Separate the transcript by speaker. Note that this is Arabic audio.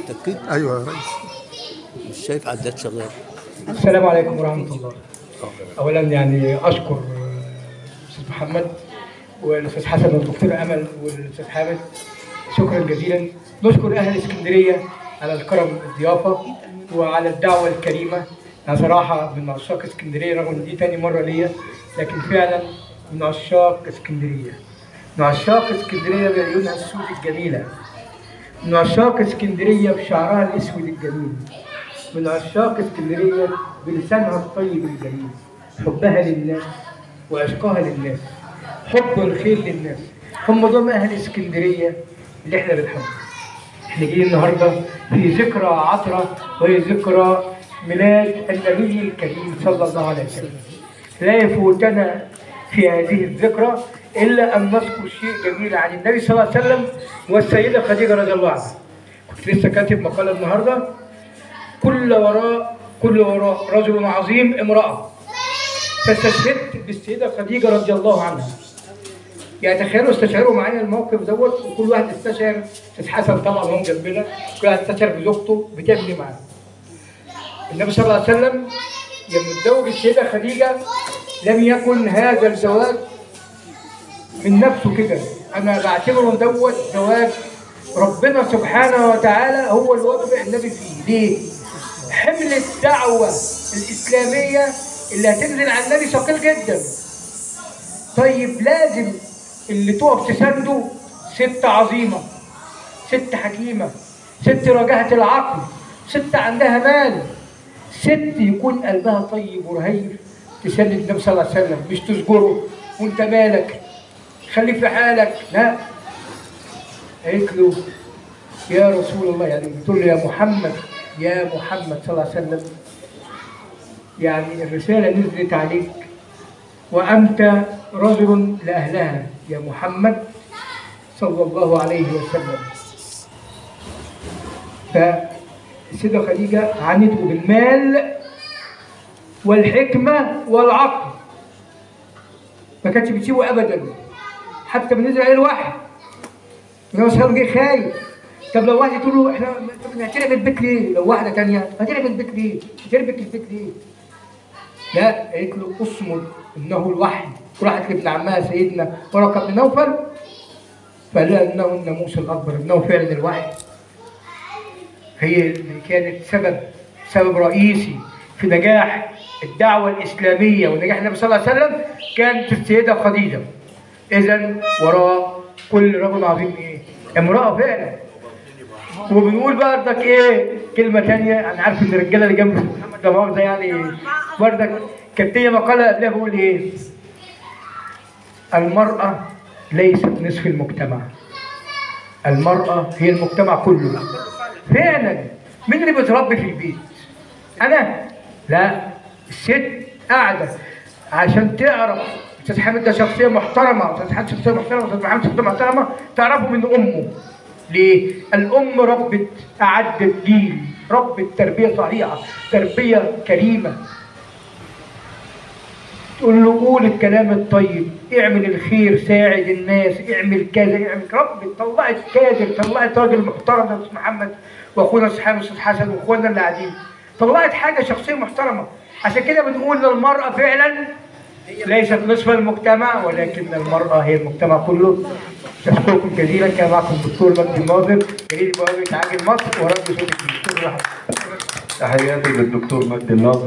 Speaker 1: بالتأكيد.
Speaker 2: ايوه يا ريس.
Speaker 1: مش شايف عداد شغال.
Speaker 3: السلام عليكم ورحمة الله. أولا يعني أشكر الأستاذ محمد والأستاذ حسن والدكتورة أمل والأستاذ حامد، شكرا جزيلا. نشكر أهل اسكندرية على الكرم الضيافة وعلى الدعوة الكريمة. أنا صراحة من عشاق اسكندرية، رغم إن دي تاني مرة ليا، لكن فعلا من عشاق اسكندرية. من عشاق اسكندرية بعيونها السود الجميلة، من عشاق اسكندرية بشعرها الأسود الجميل، من عشاق اسكندرية بلسانها الطيب الجميل، حبها للناس وعشقها للناس، حب الخير للناس. هم دول أهل اسكندرية اللي احنا بنحبهم. احنا جايين النهارده في ذكرى عطرة، وهي ذكرى ميلاد النبي الكريم صلى الله عليه وسلم. لا يفوتنا في هذه الذكرى إلا أن نذكر شيء جميل عن النبي صلى الله عليه وسلم والسيدة خديجة رضي الله عنها. كنت لسه كاتب مقالة النهارده، كل وراء رجل عظيم امرأة، فاستشهدت بالسيدة خديجة رضي الله عنها. يعني تخيلوا، استشعروا معايا الموقف دوت، وكل واحد استشعر. أستاذ حسن طبعا هم جنبنا، كل واحد استشعر بزوجته بتبني معاه. النبي صلى الله عليه وسلم لما اتزوج السيدة خديجة لم يكن هذا الزواج من نفسه كده، أنا بعتبره دوت زواج ربنا سبحانه وتعالى هو اللي وفق النبي فيه. ليه؟ حمل الدعوة الإسلامية اللي هتنزل على النبي ثقيل جدا. طيب لازم اللي تقف تسنده ست عظيمة، ست حكيمة، ست راجعة العقل، ست عندها مال، ست يكون قلبها طيب ورهيف تسند النبي صلى الله عليه وسلم، مش تزجره وانت مالك خليك في حالك. لا، قالت له يا رسول الله، يعني بتقول له يا محمد، يا محمد صلى الله عليه وسلم، يعني الرسالة نزلت عليك وأنت رجل لأهلها يا محمد صلى الله عليه وسلم. فالسيدة خديجة عنته بالمال والحكمة والعقل، ما كانتش بتسيبه أبدا. حتى بالنسبة للوحي النبي صلى الله عليه وسلم جه خايف. طب لو واحد تقول له احنا هتربي البيت ليه؟ لو واحدة تانية هتربي البيت ليه؟ هتربي البيت ليه؟ لا، قالت له اصمد انه الوحي. راحت لابن عمها سيدنا ورقة بن نوفل فقال لها انه الناموس الاكبر، انه فعلا الوحي. هي اللي كانت سبب رئيسي في نجاح الدعوة الإسلامية ونجاح النبي صلى الله عليه وسلم، كانت السيدة خديجة. إذا وراء كل رجل عظيم إيه؟ امرأة فعلا. وبنقول بردك إيه؟ كلمة ثانية، أنا عارف إن الرجالة اللي جنب محمد ده مؤاخذة يعني، بردك كانت هي مقالة قبلها بقول إيه؟ المرأة ليست نصف المجتمع، المرأة هي المجتمع كله. فعلا. مين اللي بيتربي في البيت؟ أنا؟ لا، الست قاعدة عشان تعرف أستاذ حامد ده شخصية محترمة، أستاذ حامد شخصية محترمة، أستاذ محمد شخصية محترمة، تعرفه من أمه. ليه؟ الأم ربت، أعدت جيل، ربت تربية صحيحة، تربية كريمة. تقول له قول الكلام الطيب، اعمل الخير، ساعد الناس، اعمل كذا، اعمل. ربت، طلعت كادر، طلعت راجل محترم يا أستاذ محمد وأخونا أستاذ حامد وأستاذ حسن وأخواننا اللي قاعدين. طلعت حاجة شخصية محترمة. عشان كده بنقول للمرأة فعلا ليست نصف المجتمع، ولكن المرأة هي المجتمع كله. أشكركم جزيلا. كان معكم الدكتور مجدي الناظر، جريد بوابة عاجل مصر ورد صوت الدكتور.
Speaker 4: تحياتي للدكتور مجدي الناظر.